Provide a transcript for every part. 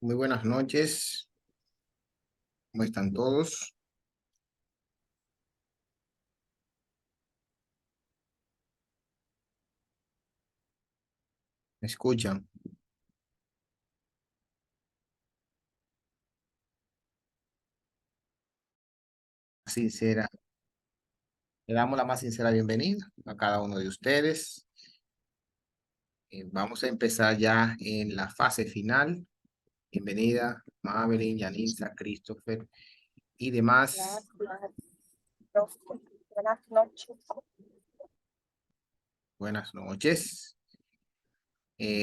Muy buenas noches, ¿cómo están todos? ¿Me escuchan? Sincera, le damos la más sincera bienvenida a cada uno de ustedes. Vamos a empezar ya en la fase final. Bienvenida, Madeline, Yanisa, Christopher y demás. Gracias, profe. Buenas noches. Buenas noches.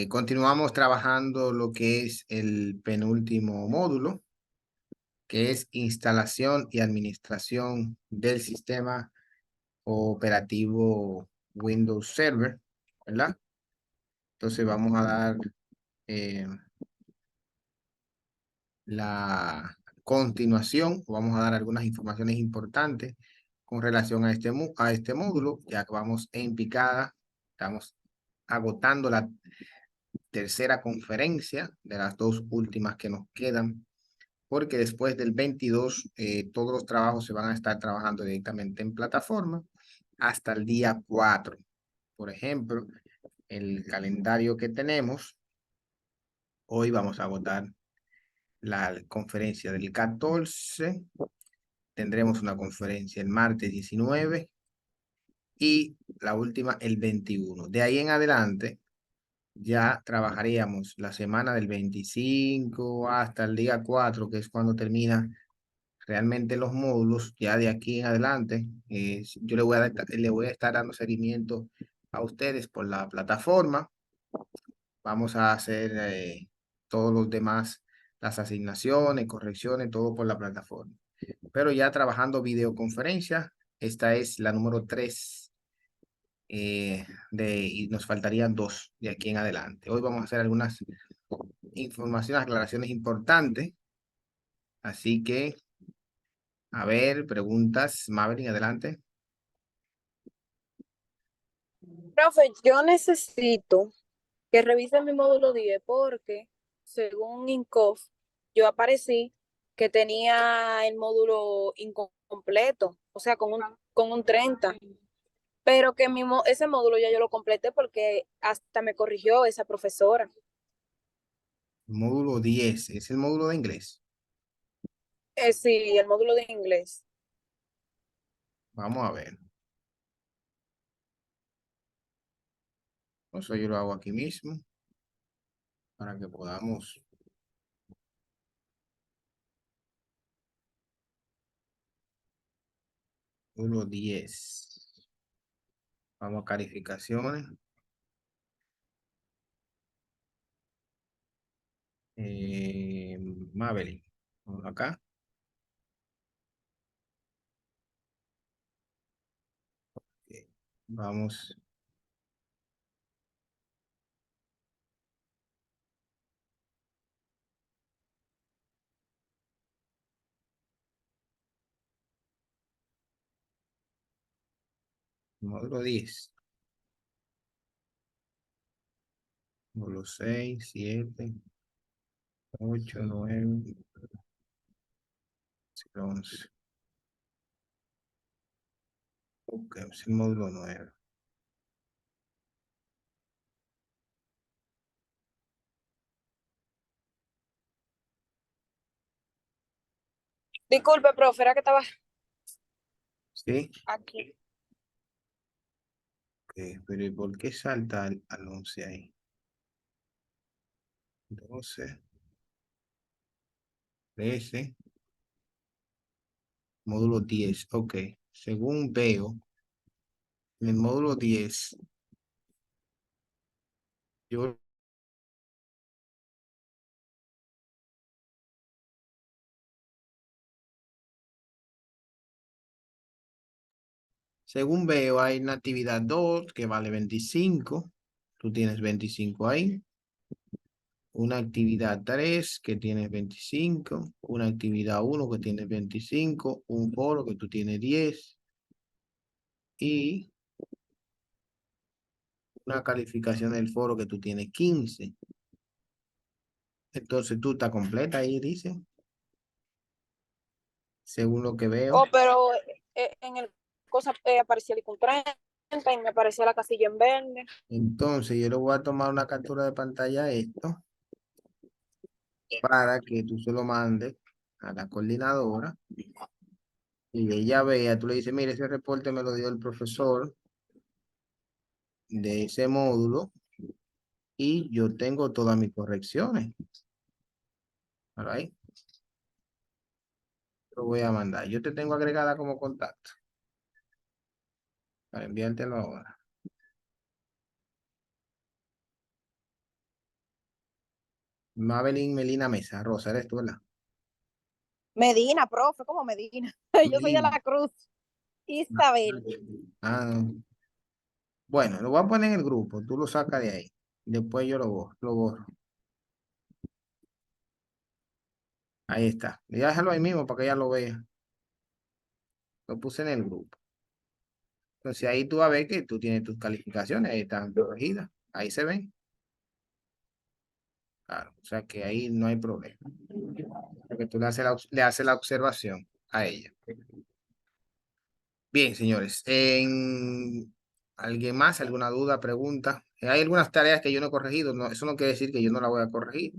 Continuamos trabajando lo que es el penúltimo módulo, que es instalación y administración del sistema operativo Windows Server, ¿verdad? Entonces vamos a dar eh, la continuación, vamos a dar algunas informaciones importantes con relación a a este módulo, ya que vamos en picada, estamos agotando la tercera conferencia de las dos últimas que nos quedan, porque después del 22 todos los trabajos se van a estar trabajando directamente en plataforma hasta el día 4. Por ejemplo, el calendario que tenemos, hoy vamos a agotar la conferencia del 14, tendremos una conferencia el martes 19 y la última el 21. De ahí en adelante ya trabajaríamos la semana del 25 hasta el día 4, que es cuando termina realmente los módulos. Ya de aquí en adelante, yo le voy a estar dando seguimiento a ustedes por la plataforma. Vamos a hacer todos los demás, las asignaciones, correcciones, todo por la plataforma. Pero ya trabajando videoconferencia, esta es la número 3 y nos faltarían 2 de aquí en adelante. Hoy vamos a hacer algunas informaciones, aclaraciones importantes. Así que, a ver, preguntas. Maverick, adelante. Profe, yo necesito que revise mi módulo 10 porque, según INCOF, yo aparecí que tenía el módulo incompleto, o sea, con un 30, pero que ese módulo ya yo lo completé porque hasta me corrigió esa profesora. Módulo 10 es el módulo de inglés. Sí, el módulo de inglés. Vamos a ver. Eso yo lo hago aquí mismo para que podamos. Módulo 10. Vamos a calificaciones. Eh, Maverick. Vamos acá. Vamos. Módulo 10. Módulo 6, 7, 8, 9, 11. Ok, es el módulo 9. Disculpe, profe, era que estaba ¿Sí? aquí. Ok, pero ¿y por qué salta al 11 ahí? 12, 13, módulo 10. Ok, según veo, en el módulo 10, yo, según veo, hay una actividad 2 que vale 25. Tú tienes 25 ahí. Una actividad 3 que tiene 25, una actividad uno que tiene 25, un foro que tú tienes 10 y una calificación del foro que tú tienes 15. Entonces tú estás completa ahí, dice. Según lo que veo. Oh, pero en el cosa aparecía el icono 30 y me aparecía la casilla en verde. Entonces yo le voy a tomar una captura de pantalla a esto para que tú se lo mandes a la coordinadora y ella vea, tú le dices, mire, ese reporte me lo dio el profesor de ese módulo y yo tengo todas mis correcciones. All right. Lo voy a mandar. Yo te tengo agregada como contacto para enviártelo ahora. Mabeline Melina Mesa, Rosa, eres tú, ¿verdad? Medina, profe, ¿cómo Medina? Yo soy de Melina. la Cruz. Isabel. Ah, bueno, lo voy a poner en el grupo, tú lo sacas de ahí. Después yo lo borro. Ahí está. Y déjalo ahí mismo para que ella lo vea. Lo puse en el grupo. Entonces ahí tú vas a ver que tú tienes tus calificaciones, ahí están corregidas. Ahí se ven. Claro, o sea que ahí no hay problema. Porque tú le haces la observación a ella. Bien, señores. ¿Alguien más? ¿Alguna duda, pregunta? Hay algunas tareas que yo no he corregido. No, eso no quiere decir que yo no la voy a corregir.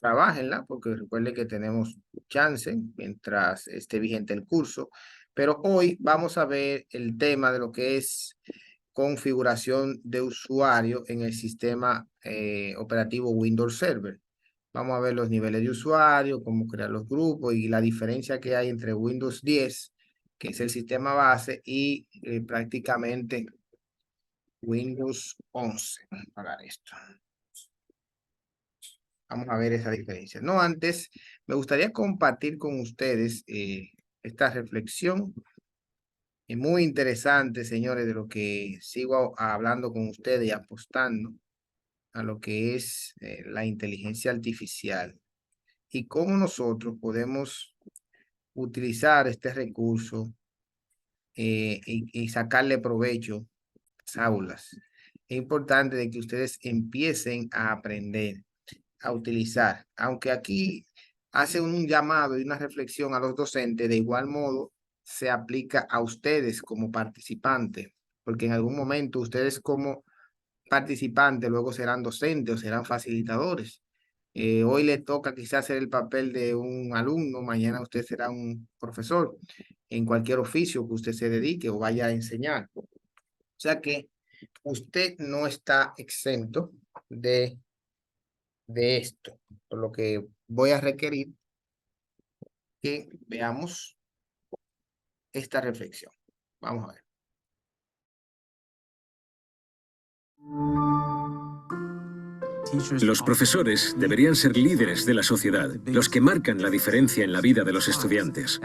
Trabájenla, porque recuerden que tenemos chance mientras esté vigente el curso. Pero hoy vamos a ver el tema de lo que es configuración de usuario en el sistema operativo Windows Server. Vamos a ver los niveles de usuario, cómo crear los grupos y la diferencia que hay entre Windows 10, que es el sistema base, y prácticamente Windows 11. Vamos a pagar esto. Vamos a ver esa diferencia. No, antes me gustaría compartir con ustedes esta reflexión muy interesante, señores, de lo que sigo hablando con ustedes y apostando a lo que es la inteligencia artificial y cómo nosotros podemos utilizar este recurso y sacarle provecho a las aulas. Es importante de que ustedes empiecen a aprender a utilizar, aunque aquí hace un llamado y una reflexión a los docentes, de igual modo se aplica a ustedes como participantes, porque en algún momento ustedes como participantes luego serán docentes o serán facilitadores. Hoy le toca quizás hacer el papel de un alumno, mañana usted será un profesor en cualquier oficio que usted se dedique o vaya a enseñar. O sea que usted no está exento de esto, por lo que voy a requerir que veamos esta reflexión. Vamos a ver. Los profesores deberían ser líderes de la sociedad, los que marcan la diferencia en la vida de los estudiantes.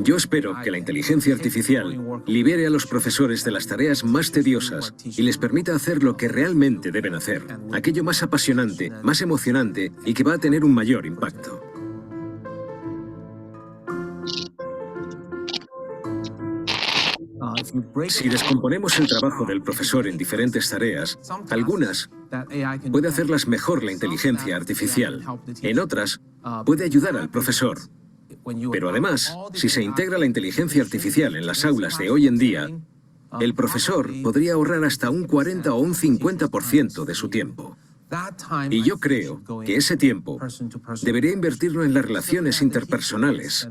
Yo espero que la inteligencia artificial libere a los profesores de las tareas más tediosas y les permita hacer lo que realmente deben hacer, aquello más apasionante, más emocionante y que va a tener un mayor impacto. Si descomponemos el trabajo del profesor en diferentes tareas, algunas puede hacerlas mejor la inteligencia artificial, en otras puede ayudar al profesor. Pero además, si se integra la inteligencia artificial en las aulas de hoy en día, el profesor podría ahorrar hasta un 40 o un 50% de su tiempo. Y yo creo que ese tiempo debería invertirlo en las relaciones interpersonales.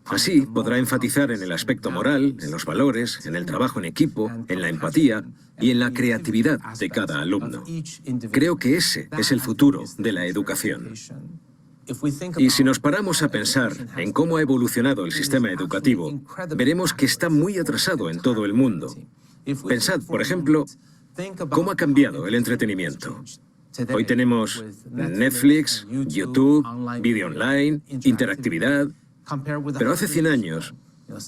Así podrá enfatizar en el aspecto moral, en los valores, en el trabajo en equipo, en la empatía y en la creatividad de cada alumno. Creo que ese es el futuro de la educación. Y si nos paramos a pensar en cómo ha evolucionado el sistema educativo, veremos que está muy atrasado en todo el mundo. Pensad, por ejemplo, cómo ha cambiado el entretenimiento. Hoy tenemos Netflix, YouTube, vídeo online, interactividad. Pero hace 100 años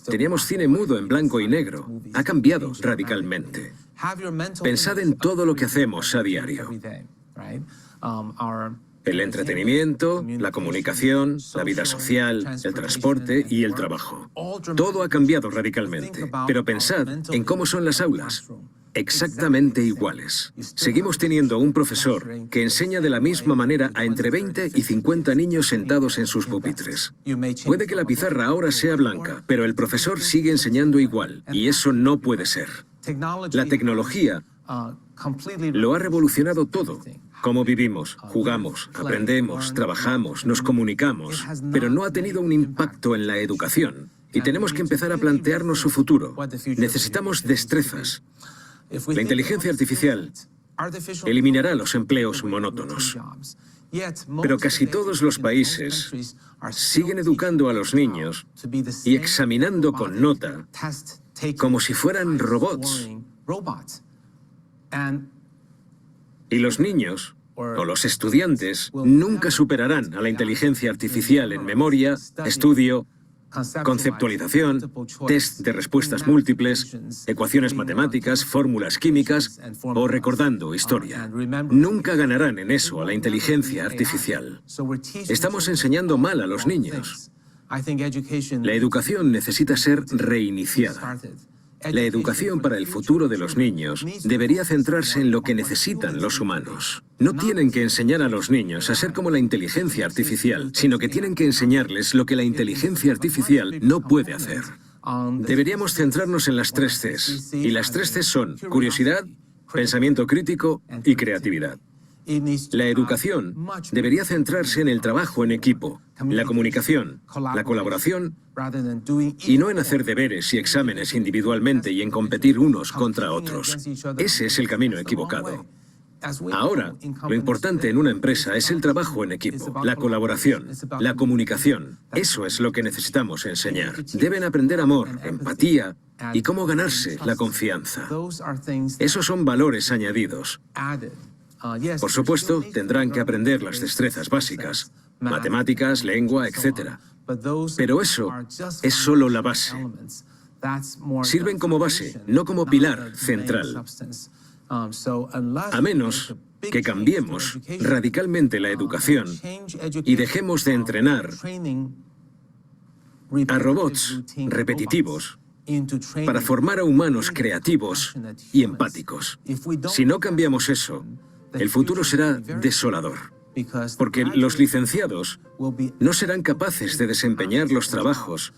teníamos cine mudo en blanco y negro. Ha cambiado radicalmente. Pensad en todo lo que hacemos a diario. El entretenimiento, la comunicación, la vida social, el transporte y el trabajo. Todo ha cambiado radicalmente. Pero pensad en cómo son las aulas. exactamente iguales. Seguimos teniendo un profesor que enseña de la misma manera a entre 20 y 50 niños sentados en sus pupitres. Puede que la pizarra ahora sea blanca, pero el profesor sigue enseñando igual, y eso no puede ser. La tecnología lo ha revolucionado todo. Cómo vivimos, jugamos, aprendemos, trabajamos, nos comunicamos, pero no ha tenido un impacto en la educación. Y tenemos que empezar a plantearnos su futuro. Necesitamos destrezas. La inteligencia artificial eliminará los empleos monótonos. Pero casi todos los países siguen educando a los niños y examinando con nota como si fueran robots. Y los niños, o los estudiantes, nunca superarán a la inteligencia artificial en memoria, estudio, conceptualización, test de respuestas múltiples, ecuaciones matemáticas, fórmulas químicas o recordando historia. Nunca ganarán en eso a la inteligencia artificial. Estamos enseñando mal a los niños. La educación necesita ser reiniciada. La educación para el futuro de los niños debería centrarse en lo que necesitan los humanos. No tienen que enseñar a los niños a ser como la inteligencia artificial, sino que tienen que enseñarles lo que la inteligencia artificial no puede hacer. Deberíamos centrarnos en las 3 Cs. Y las 3 Cs son curiosidad, pensamiento crítico y creatividad. La educación debería centrarse en el trabajo en equipo, la comunicación, la colaboración, y no en hacer deberes y exámenes individualmente y en competir unos contra otros. Ese es el camino equivocado. Ahora, lo importante en una empresa es el trabajo en equipo, la colaboración, la comunicación. Eso es lo que necesitamos enseñar. Deben aprender amor, empatía y cómo ganarse la confianza. Esos son valores añadidos. Por supuesto, tendrán que aprender las destrezas básicas, matemáticas, lengua, etc. Pero eso es solo la base. Sirven como base, no como pilar central. A menos que cambiemos radicalmente la educación y dejemos de entrenar a robots repetitivos para formar a humanos creativos y empáticos. Si no cambiamos eso, el futuro será desolador, porque los licenciados no serán capaces de desempeñar los trabajos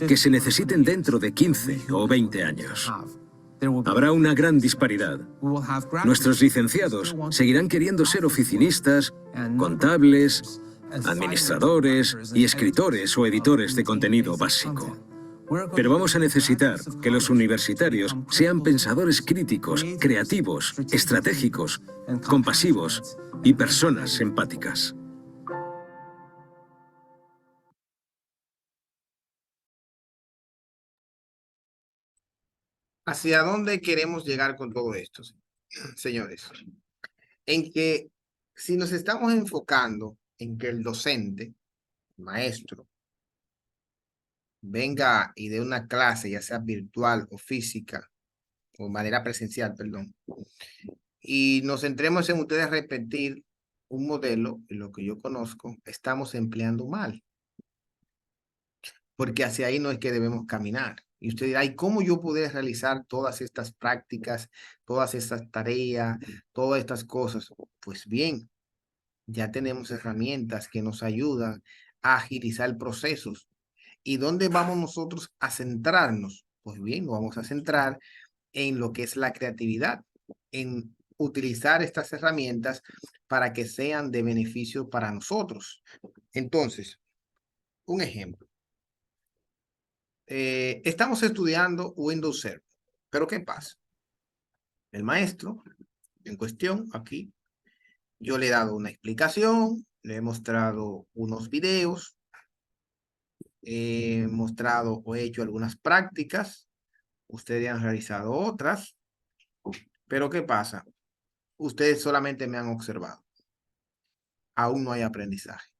que se necesiten dentro de 15 o 20 años. Habrá una gran disparidad. Nuestros licenciados seguirán queriendo ser oficinistas, contables, administradores y escritores o editores de contenido básico. Pero vamos a necesitar que los universitarios sean pensadores críticos, creativos, estratégicos, compasivos y personas empáticas. ¿Hacia dónde queremos llegar con todo esto, señores? En que si nos estamos enfocando en que el docente, el maestro, venga y dé una clase, ya sea virtual o física, o de manera presencial, perdón, y nos centremos en ustedes repetir un modelo, en lo que yo conozco, estamos empleando mal. Porque hacia ahí no es que debemos caminar. Y usted dirá, ¿y cómo yo puedo realizar todas estas prácticas, todas estas tareas, todas estas cosas? Pues bien, ya tenemos herramientas que nos ayudan a agilizar procesos. ¿Y dónde vamos nosotros a centrarnos? Pues bien, nos vamos a centrar en lo que es la creatividad, en utilizar estas herramientas para que sean de beneficio para nosotros. Entonces, un ejemplo. Estamos estudiando Windows Server, pero ¿qué pasa? El maestro en cuestión aquí, yo le he dado una explicación, le he mostrado unos videos, he mostrado o he hecho algunas prácticas, ustedes han realizado otras, pero ¿qué pasa? Ustedes solamente me han observado. Aún no hay aprendizaje.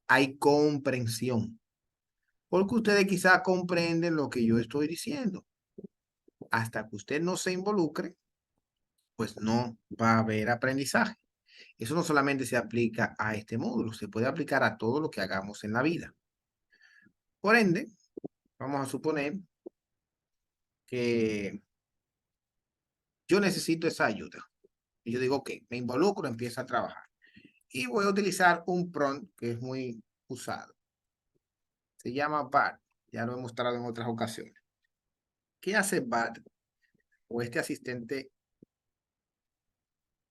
Hay comprensión. Porque ustedes quizás comprenden lo que yo estoy diciendo. Hasta que usted no se involucre, pues no va a haber aprendizaje. Eso no solamente se aplica a este módulo, se puede aplicar a todo lo que hagamos en la vida. Por ende, vamos a suponer que yo necesito esa ayuda. Y yo digo, ok, me involucro, empiezo a trabajar. Y voy a utilizar un prompt que es muy usado. Se llama BART. Ya lo he mostrado en otras ocasiones. ¿Qué hace BART o este asistente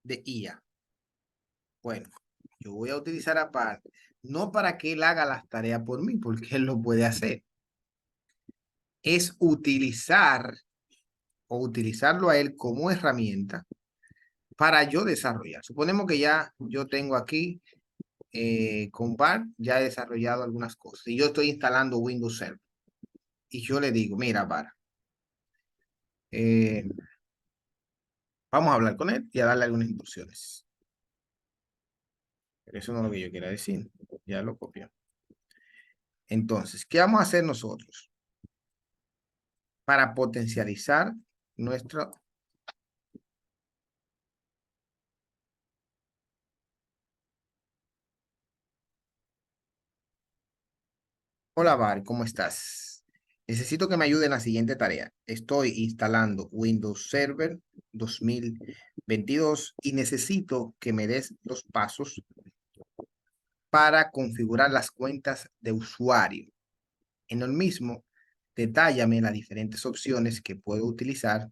de IA? Bueno, yo voy a utilizar a BART no para que él haga las tareas por mí, porque él lo puede hacer. Es utilizar o utilizarlo a él como herramienta para yo desarrollar. Suponemos que ya yo tengo aquí con BART, ya he desarrollado algunas cosas y yo estoy instalando Windows Server. Y yo le digo, mira, BART, vamos a hablar con él y a darle algunas instrucciones. Pero eso no es lo que yo quiera decir. Ya lo copió. Entonces, ¿qué vamos a hacer nosotros para potencializar nuestro... Hola, Bar, ¿cómo estás? Necesito que me ayude en la siguiente tarea. Estoy instalando Windows Server 2022 y necesito que me des los pasos para configurar las cuentas de usuario. En el mismo, detállame las diferentes opciones que puedo utilizar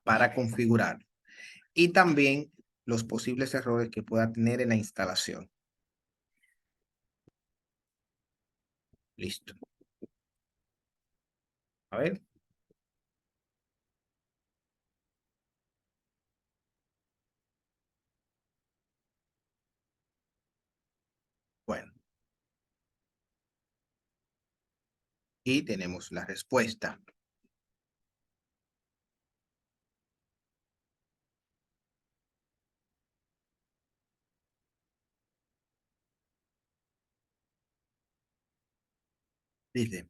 para configurar y también los posibles errores que pueda tener en la instalación. Listo. A ver. Bueno, y tenemos la respuesta. Dice,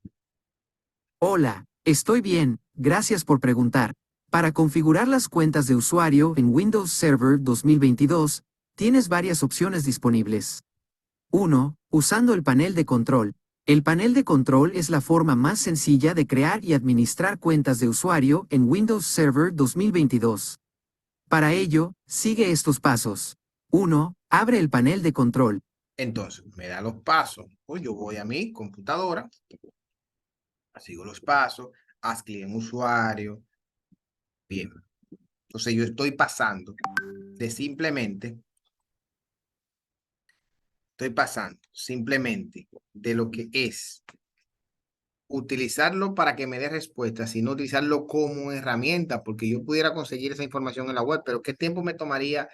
Hola, estoy bien, gracias por preguntar. Para configurar las cuentas de usuario en Windows Server 2022, tienes varias opciones disponibles. 1. Usando el panel de control. El panel de control es la forma más sencilla de crear y administrar cuentas de usuario en Windows Server 2022. Para ello, sigue estos pasos. 1. Abre el panel de control. entonces, me da los pasos. Pues yo voy a mi computadora, sigo los pasos, haz clic en usuario. Bien. Entonces yo estoy pasando de simplemente de lo que es utilizarlo para que me dé respuesta, sino utilizarlo como herramienta, porque yo pudiera conseguir esa información en la web, pero ¿qué tiempo me tomaría,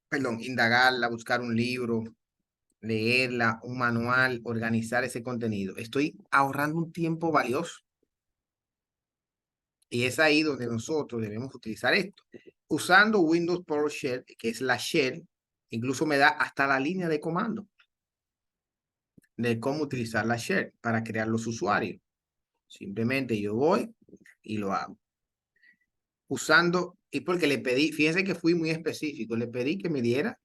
perdón, indagarla, buscar un libro, leerla, un manual, organizar ese contenido? Estoy ahorrando un tiempo valioso. Y es ahí donde nosotros debemos utilizar esto. Usando Windows PowerShell, que es la shell, incluso me da hasta la línea de comando de cómo utilizar la shell para crear los usuarios. Simplemente yo voy y lo hago. Usando, y porque le pedí, fíjense que fui muy específico, le pedí que me diera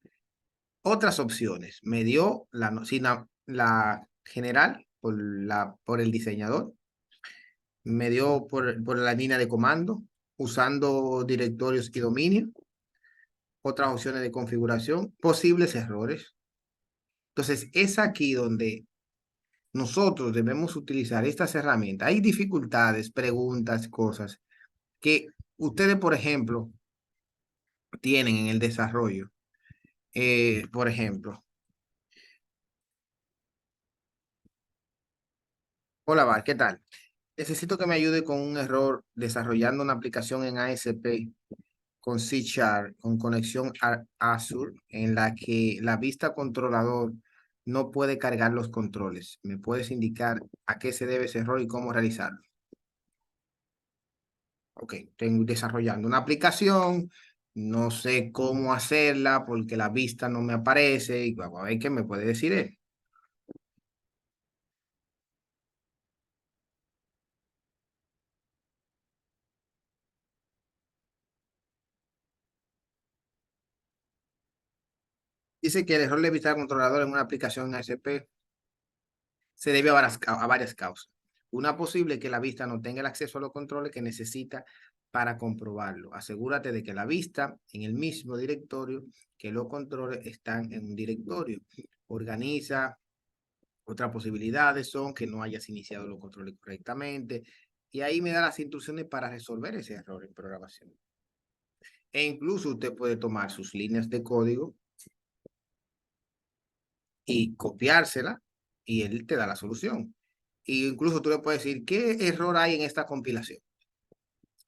otras opciones. Me dio la general por el diseñador. Me dio por la línea de comando, usando directorios y dominio. Otras opciones de configuración, posibles errores. Entonces, es aquí donde nosotros debemos utilizar estas herramientas. Hay dificultades, preguntas, cosas que ustedes, por ejemplo, tienen en el desarrollo. Por ejemplo, hola, Bar, ¿qué tal? Necesito que me ayude con un error desarrollando una aplicación en ASP con C#, con conexión a Azure, en la que la vista controlador no puede cargar los controles. ¿Me puedes indicar a qué se debe ese error y cómo realizarlo? Ok, estoy desarrollando una aplicación, no sé cómo hacerla porque la vista no me aparece y vamos a ver qué me puede decir él. Dice que el error de vista controlador en una aplicación ASP se debe a varias causas. Una posible que la vista no tenga el acceso a los controles que necesita para comprobarlo. Asegúrate de que la vista en el mismo directorio, que los controles están en un directorio. Organiza. Otras posibilidades son que no hayas iniciado los controles correctamente. Y ahí me da las instrucciones para resolver ese error en programación. E incluso usted puede tomar sus líneas de código y copiársela y él te da la solución. Y incluso tú le puedes decir, ¿qué error hay en esta compilación?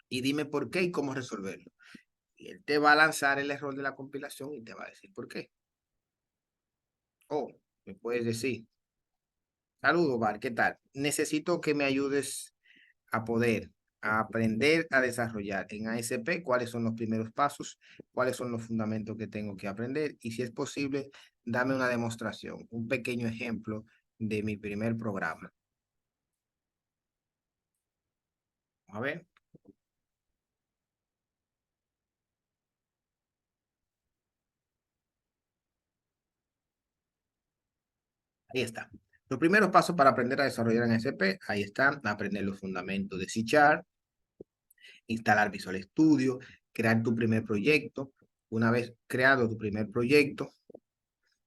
Y dime por qué y cómo resolverlo. Y él te va a lanzar el error de la compilación y te va a decir por qué. O me puedes decir, saludos, Bar, ¿qué tal? Necesito que me ayudes a poder aprender a desarrollar en ASP cuáles son los primeros pasos, cuáles son los fundamentos que tengo que aprender y si es posible, dame una demostración, un pequeño ejemplo de mi primer programa. A ver. Ahí está. Los primeros pasos para aprender a desarrollar en ASP, ahí están, aprender los fundamentos de C#, instalar Visual Studio, crear tu primer proyecto. Una vez creado tu primer proyecto,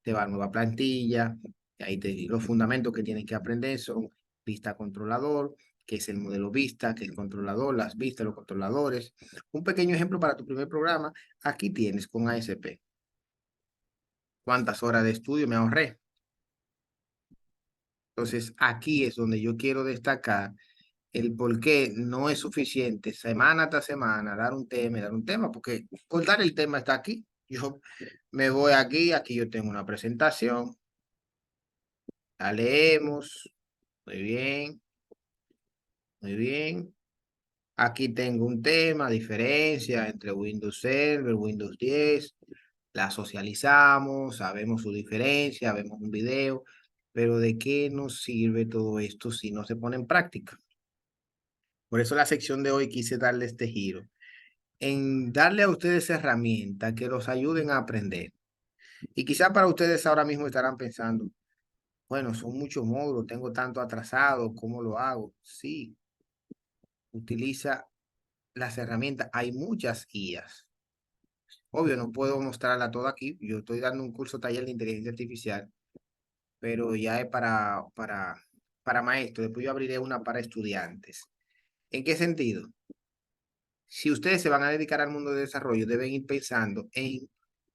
te va a nueva plantilla, ahí los fundamentos que tienes que aprender son vista controlador, que es el modelo vista, que es el controlador, las vistas, los controladores. Un pequeño ejemplo para tu primer programa, aquí tienes con ASP. ¿Cuántas horas de estudio me ahorré? Entonces, aquí es donde yo quiero destacar el por qué no es suficiente semana tras semana dar un tema, porque cortar el tema está aquí. Yo me voy aquí, aquí yo tengo una presentación, la leemos, muy bien, muy bien. Aquí tengo un tema, diferencia entre Windows Server, Windows 10, la socializamos, sabemos su diferencia, vemos un video, pero ¿de qué nos sirve todo esto si no se pone en práctica? Por eso la sección de hoy quise darle este giro, en darle a ustedes herramientas que los ayuden a aprender. Y quizá para ustedes ahora mismo estarán pensando, bueno, son muchos módulos, tengo tanto atrasado, ¿cómo lo hago? Sí, utiliza las herramientas, hay muchas guías. Obvio, no puedo mostrarla toda aquí, yo estoy dando un curso taller de inteligencia artificial, pero ya es para maestros, después yo abriré una para estudiantes. ¿En qué sentido? Si ustedes se van a dedicar al mundo de desarrollo, deben ir pensando en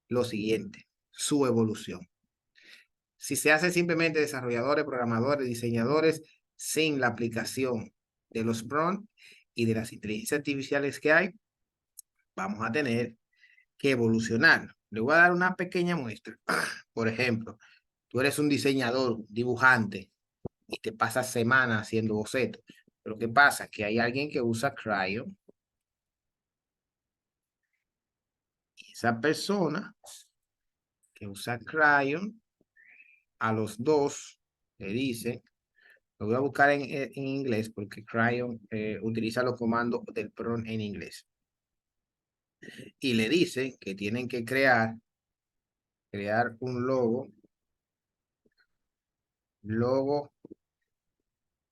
lo siguiente, su evolución. Si se hace simplemente desarrolladores, programadores, diseñadores, sin la aplicación de los prompts y de las inteligencias artificiales que hay, vamos a tener que evolucionar. Le voy a dar una pequeña muestra. Por ejemplo, tú eres un diseñador, dibujante, y te pasas semanas haciendo bocetos. Pero ¿qué pasa? Que hay alguien que usa Crayon. Y esa persona que usa Crayon, a los dos le dice, lo voy a buscar en inglés porque Crayon utiliza los comandos del prompt en inglés. Y le dice que tienen que crear un logo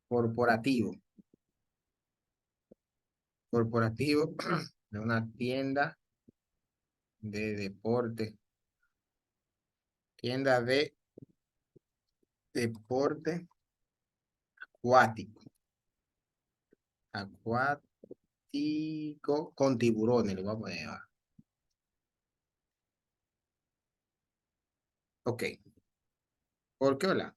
corporativo de una tienda de deporte, tienda de deporte acuático con tiburones, lo vamos a poner. Ok, ¿por qué hola?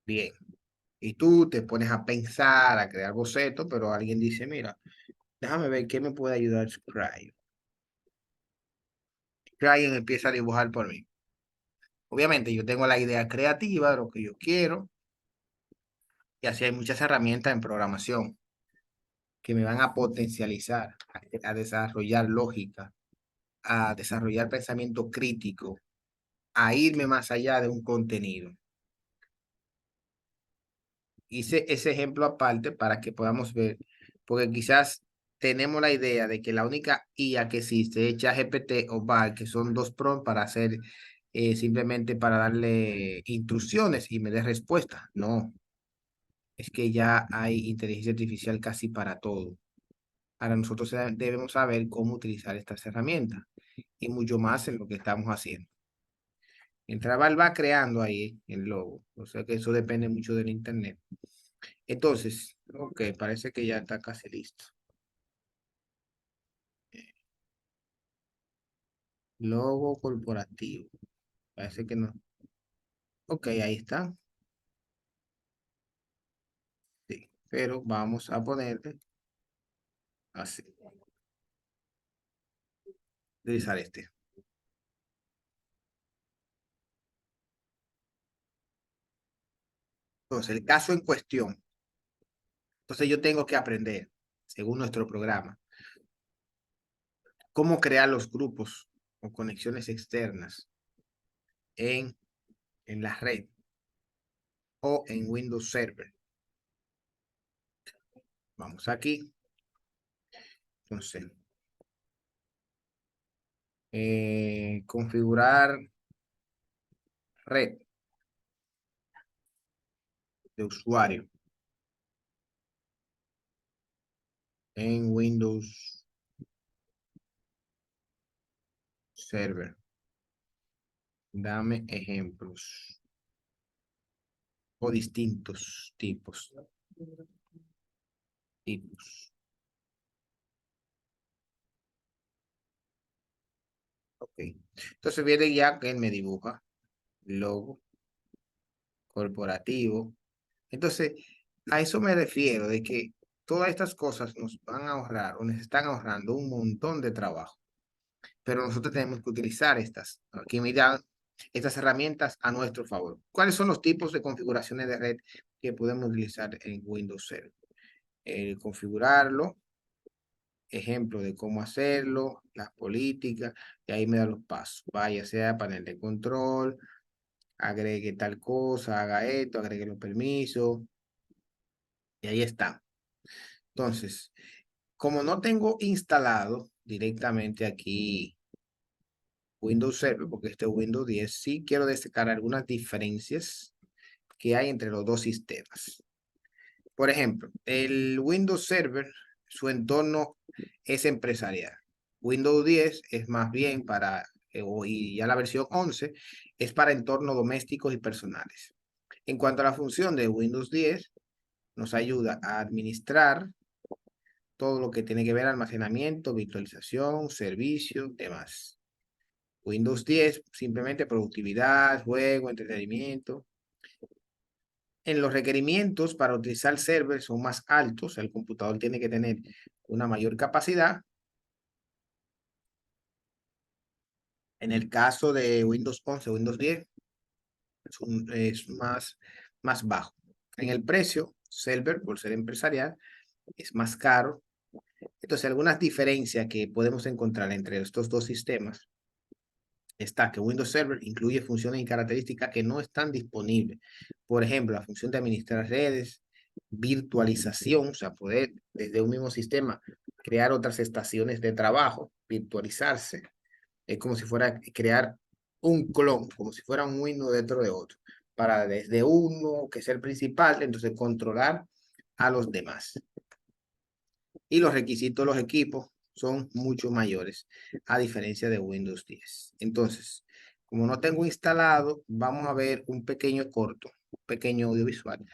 Bien. Y tú te pones a pensar, a crear bocetos, pero alguien dice, mira, déjame ver qué me puede ayudar Crayon. Crayon empieza a dibujar por mí. Obviamente yo tengo la idea creativa de lo que yo quiero y así hay muchas herramientas en programación que me van a potencializar, a desarrollar lógica, a desarrollar pensamiento crítico, a irme más allá de un contenido. Hice ese ejemplo aparte para que podamos ver, porque quizás tenemos la idea de que la única IA que existe es ChatGPT o Bard, que son dos prompts para hacer simplemente para darle instrucciones y me dé respuesta. No. es que ya hay inteligencia artificial casi para todo. Ahora nosotros debemos saber cómo utilizar estas herramientas y mucho más en lo que estamos haciendo. Mientras va creando ahí el logo, o sea que eso depende mucho del internet. Entonces, ok, parece que ya está casi listo. Logo corporativo. Parece que no. Ok, ahí está. Sí, pero vamos a ponerle así. Utilizar este. Entonces, el caso en cuestión. Entonces, yo tengo que aprender, según nuestro programa, cómo crear los grupos o conexiones externas en, en la red o en Windows Server. Vamos aquí. Entonces, configurar red de usuario en Windows Server. Dame ejemplos o distintos tipos. Ok. Entonces viene ya que él me dibuja logo corporativo. Entonces, a eso me refiero de que todas estas cosas nos van a ahorrar o nos están ahorrando un montón de trabajo. Pero nosotros tenemos que utilizar aquí mira, estas herramientas a nuestro favor. ¿Cuáles son los tipos de configuraciones de red que podemos utilizar en Windows Server? Configurarlo, ejemplo de cómo hacerlo, las políticas, y ahí me da los pasos. Vaya sea panel de control, agregue tal cosa, haga esto, agregue los permisos, y ahí está. Entonces, como no tengo instalado directamente aquí Windows Server, porque este es Windows 10, sí quiero destacar algunas diferencias que hay entre los dos sistemas. Por ejemplo, el Windows Server, su entorno es empresarial. Windows 10 es más bien para, y ya la versión 11, es para entornos domésticos y personales. En cuanto a la función de Windows 10, nos ayuda a administrar todo lo que tiene que ver almacenamiento, virtualización, servicios, demás. Windows 10, simplemente productividad, juego, entretenimiento. En los requerimientos para utilizar server son más altos, el computador tiene que tener una mayor capacidad. En el caso de Windows 11, Windows 10, es más bajo. En el precio, server, por ser empresarial, es más caro. Entonces, algunas diferencias que podemos encontrar entre estos dos sistemas está que Windows Server incluye funciones y características que no están disponibles. Por ejemplo, la función de administrar redes, virtualización, o sea, poder desde un mismo sistema crear otras estaciones de trabajo, virtualizarse. Es como si fuera crear un clon, como si fuera un Windows dentro de otro, para desde uno, que es el principal, entonces controlar a los demás. Y los requisitos de los equipos son mucho mayores, a diferencia de Windows 10. Entonces, como no tengo instalado, vamos a ver un pequeño corto, un pequeño audiovisual,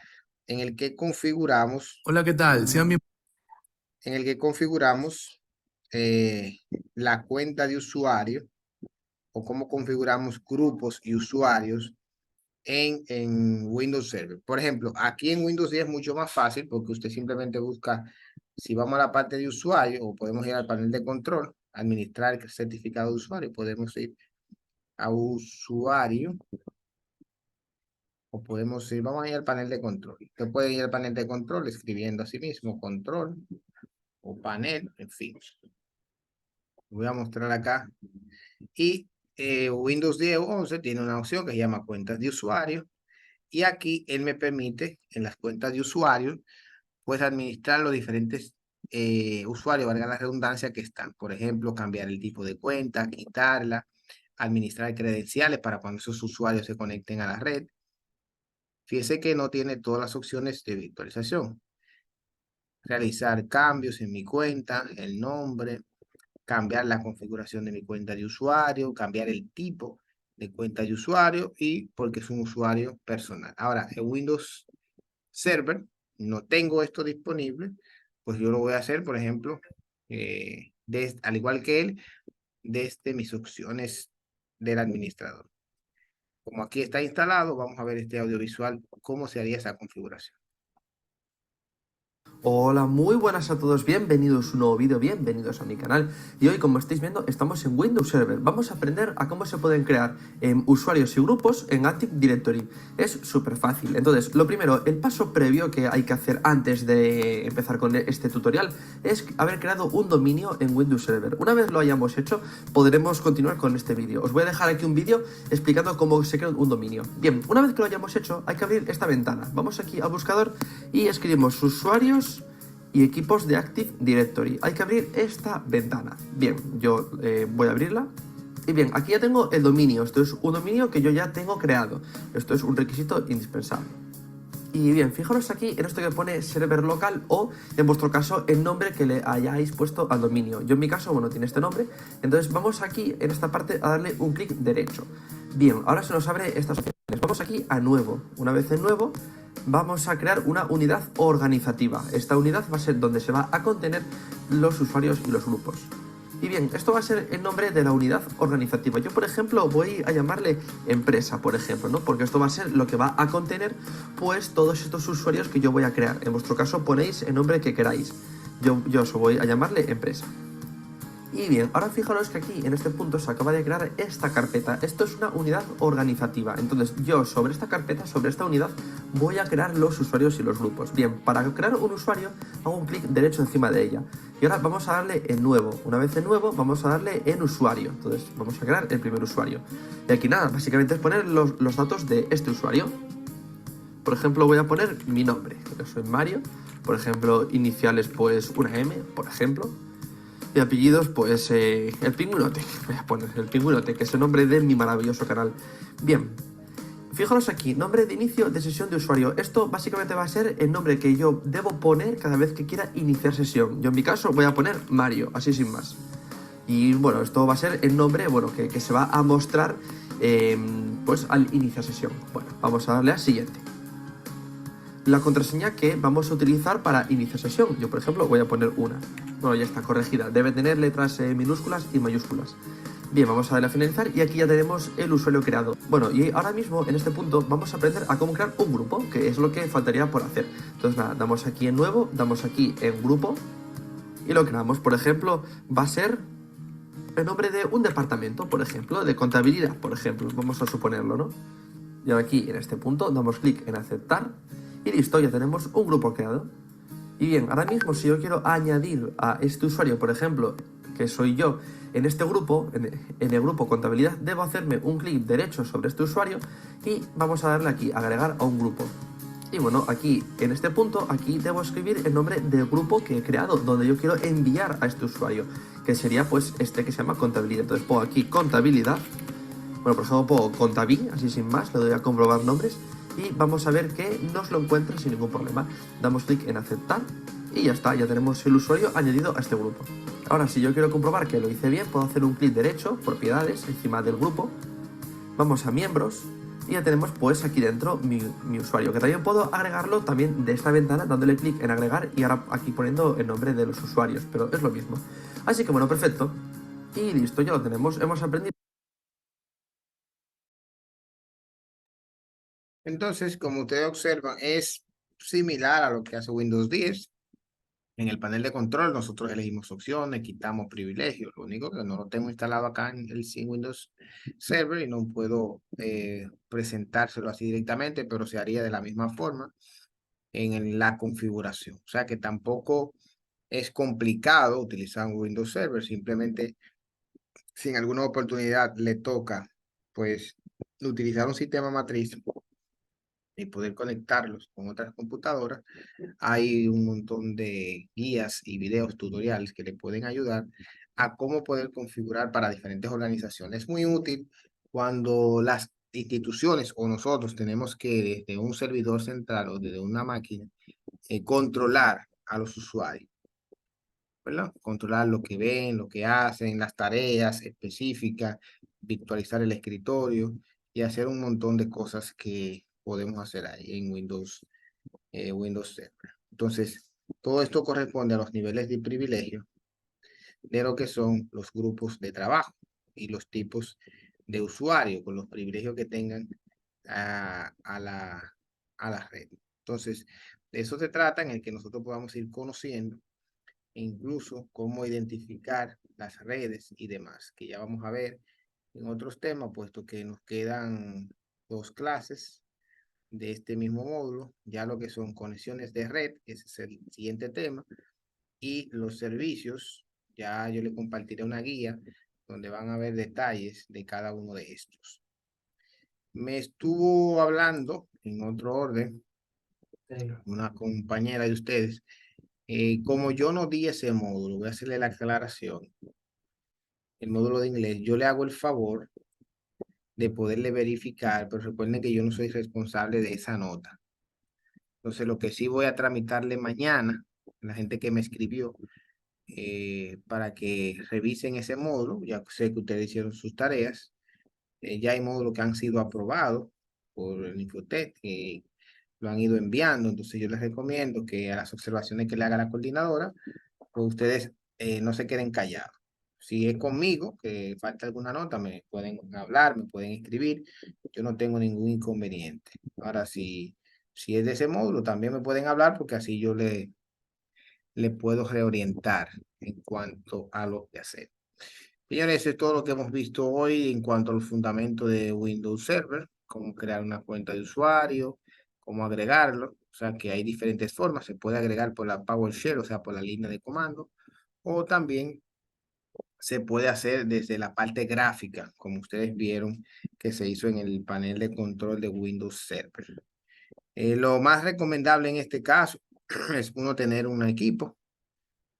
en el que configuramos, Hola, ¿qué tal? Sean bien. en el que configuramos la cuenta de usuario o cómo configuramos grupos y usuarios en Windows Server. Por ejemplo, aquí en Windows 10 es mucho más fácil porque usted simplemente busca, si vamos a la parte de usuario o podemos ir al panel de control, administrar el certificado de usuario, podemos ir a usuario o podemos ir, vamos a ir al panel de control. Usted puede ir al panel de control escribiendo así mismo control o panel, en fin. Voy a mostrar acá. Y Windows 10 o 11 tiene una opción que se llama cuentas de usuario. Y aquí él me permite, en las cuentas de usuario, pues administrar los diferentes usuarios, valga la redundancia, que están. Por ejemplo, cambiar el tipo de cuenta, quitarla, administrar credenciales para cuando esos usuarios se conecten a la red. Fíjese que no tiene todas las opciones de virtualización. Realizar cambios en mi cuenta, el nombre, cambiar la configuración de mi cuenta de usuario, cambiar el tipo de cuenta de usuario y porque es un usuario personal. Ahora, en Windows Server no tengo esto disponible, pues yo lo voy a hacer, por ejemplo, al igual que él, desde mis opciones del administrador. Como aquí está instalado, vamos a ver este audiovisual, cómo se haría esa configuración. Hola, muy buenas a todos, bienvenidos a un nuevo vídeo, bienvenidos a mi canal. Y hoy, como estáis viendo, estamos en Windows Server. Vamos a aprender a cómo se pueden crear usuarios y grupos en Active Directory. Es súper fácil. Entonces, lo primero, el paso previo que hay que hacer antes de empezar con este tutorial es haber creado un dominio en Windows Server. Una vez lo hayamos hecho, podremos continuar con este vídeo. Os voy a dejar aquí un vídeo explicando cómo se crea un dominio. Bien, una vez que lo hayamos hecho, hay que abrir esta ventana. Vamos aquí al buscador y escribimos usuarios y equipos de Active Directory. Hay que abrir esta ventana. Bien, yo voy a abrirla. Y bien, aquí ya tengo el dominio. Esto es un dominio que yo ya tengo creado. Esto es un requisito indispensable. Y bien, fijaros aquí en esto que pone server local o, en vuestro caso, el nombre que le hayáis puesto al dominio. Yo en mi caso, bueno, tiene este nombre. Entonces vamos aquí en esta parte a darle un clic derecho. Bien, ahora se nos abre estas opciones. Vamos aquí a nuevo. Una vez en nuevo, vamos a crear una unidad organizativa. Esta unidad va a ser donde se va a contener los usuarios y los grupos. Y bien, esto va a ser el nombre de la unidad organizativa. Yo, por ejemplo, voy a llamarle empresa, por ejemplo, ¿no? Porque esto va a ser lo que va a contener, pues, todos estos usuarios que yo voy a crear. En vuestro caso ponéis el nombre que queráis. Yo os voy a llamarle empresa. Y bien, ahora fijaros que aquí en este punto se acaba de crear esta carpeta. Esto es una unidad organizativa. Entonces yo sobre esta carpeta, sobre esta unidad, voy a crear los usuarios y los grupos. Bien, para crear un usuario hago un clic derecho encima de ella. Y ahora vamos a darle en nuevo. Una vez en nuevo vamos a darle en usuario. Entonces vamos a crear el primer usuario. Y aquí nada, básicamente es poner los datos de este usuario. Por ejemplo, voy a poner mi nombre. Yo soy Mario. Por ejemplo, iniciales pues una M, por ejemplo. Y apellidos, pues el Pingüinote. Voy a poner el Pingüinote, que es el nombre de mi maravilloso canal. Bien, fijaros aquí, nombre de inicio de sesión de usuario. Esto básicamente va a ser el nombre que yo debo poner cada vez que quiera iniciar sesión. Yo en mi caso voy a poner Mario, así sin más. Y bueno, esto va a ser el nombre que se va a mostrar pues al iniciar sesión. Bueno, vamos a darle a siguiente. La contraseña que vamos a utilizar para iniciar sesión. Yo, por ejemplo, voy a poner una. Bueno, ya está corregida. Debe tener letras minúsculas y mayúsculas. Bien, vamos a darle a finalizar y aquí ya tenemos el usuario creado. Bueno, y ahora mismo, en este punto, vamos a aprender a cómo crear un grupo, que es lo que faltaría por hacer. Entonces, nada, damos aquí en nuevo, damos aquí en grupo y lo creamos. Por ejemplo, va a ser el nombre de un departamento, por ejemplo, de contabilidad, por ejemplo. Vamos a suponerlo, ¿no? Y aquí, en este punto, damos clic en aceptar. Y listo, ya tenemos un grupo creado. Y bien, ahora mismo si yo quiero añadir a este usuario, por ejemplo, que soy yo, en este grupo, en el grupo contabilidad, debo hacerme un clic derecho sobre este usuario y vamos a darle aquí, agregar a un grupo. Y bueno, aquí, en este punto, aquí debo escribir el nombre del grupo que he creado, donde yo quiero enviar a este usuario, que sería pues este que se llama contabilidad. Entonces pongo aquí contabilidad, bueno, por ejemplo pongo contaví, así sin más, le doy a comprobar nombres. Y vamos a ver que nos lo encuentra sin ningún problema. Damos clic en aceptar y ya está, ya tenemos el usuario añadido a este grupo. Ahora, si yo quiero comprobar que lo hice bien, puedo hacer un clic derecho, propiedades, encima del grupo. Vamos a miembros y ya tenemos pues aquí dentro mi usuario, que también puedo agregarlo también de esta ventana dándole clic en agregar y ahora aquí poniendo el nombre de los usuarios, pero es lo mismo. Así que bueno, perfecto. Y listo, ya lo tenemos, hemos aprendido. Entonces, como ustedes observan, es similar a lo que hace Windows 10. En el panel de control nosotros elegimos opciones, quitamos privilegios. Lo único que no lo tengo instalado acá en el Windows Server y no puedo presentárselo así directamente, pero se haría de la misma forma en la configuración. O sea que tampoco es complicado utilizar un Windows Server. Simplemente, si en alguna oportunidad le toca, pues, utilizar un sistema matriz y poder conectarlos con otras computadoras, hay un montón de guías y videos tutoriales que le pueden ayudar a cómo poder configurar para diferentes organizaciones. Es muy útil cuando las instituciones o nosotros tenemos que desde un servidor central o desde una máquina controlar a los usuarios, ¿verdad? Controlar lo que ven, lo que hacen, las tareas específicas, virtualizar el escritorio y hacer un montón de cosas que podemos hacer ahí en Windows Server. Entonces, todo esto corresponde a los niveles de privilegio de lo que son los grupos de trabajo y los tipos de usuario con los privilegios que tengan a la red. Entonces, de eso se trata, en el que nosotros podamos ir conociendo e incluso cómo identificar las redes y demás, que ya vamos a ver en otros temas, puesto que nos quedan 2 clases de este mismo módulo, ya lo que son conexiones de red, ese es el siguiente tema, y los servicios, ya yo le compartiré una guía donde van a ver detalles de cada uno de estos. Me estuvo hablando en otro orden una compañera de ustedes. Como yo no di ese módulo, voy a hacerle la aclaración. El módulo de inglés, yo le hago el favor de poderle verificar, pero recuerden que yo no soy responsable de esa nota. Entonces, lo que sí voy a tramitarle mañana, la gente que me escribió, para que revisen ese módulo, ya sé que ustedes hicieron sus tareas. Ya hay módulos que han sido aprobados por el Infotec, que lo han ido enviando, entonces yo les recomiendo que a las observaciones que le haga la coordinadora, pues ustedes no se queden callados. Si es conmigo, que falta alguna nota, me pueden hablar, me pueden escribir, yo no tengo ningún inconveniente. Ahora, si es de ese módulo, también me pueden hablar porque así yo le puedo reorientar en cuanto a lo que hacer. Señores, eso es todo lo que hemos visto hoy en cuanto al fundamento de Windows Server, cómo crear una cuenta de usuario, cómo agregarlo. O sea que hay diferentes formas. Se puede agregar por la PowerShell, o sea, por la línea de comando, o también se puede hacer desde la parte gráfica, como ustedes vieron que se hizo en el panel de control de Windows Server. Lo más recomendable en este caso es uno tener un equipo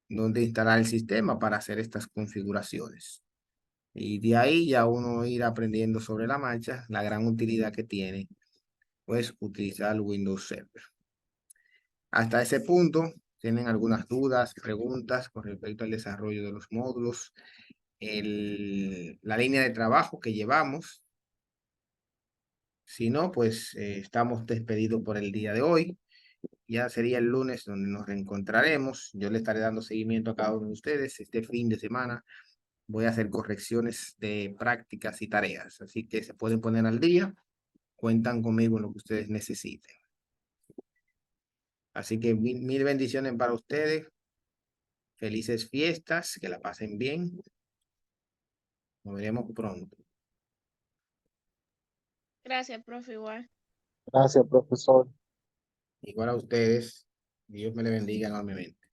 donde instalar el sistema para hacer estas configuraciones. Y de ahí ya uno ir aprendiendo sobre la marcha la gran utilidad que tiene, pues, utilizar Windows Server. Hasta ese punto, ¿tienen algunas dudas, preguntas con respecto al desarrollo de los módulos? La línea de trabajo que llevamos. Si no, pues estamos despedidos por el día de hoy. Ya sería el lunes donde nos reencontraremos. Yo le estaré dando seguimiento a cada uno de ustedes este fin de semana. Voy a hacer correcciones de prácticas y tareas, así que se pueden poner al día. Cuentan conmigo en lo que ustedes necesiten. Así que mil bendiciones para ustedes. Felices fiestas, que la pasen bien. Nos veremos pronto. Gracias, profe, igual. Gracias, profesor. Igual a ustedes. Dios me le bendiga enormemente.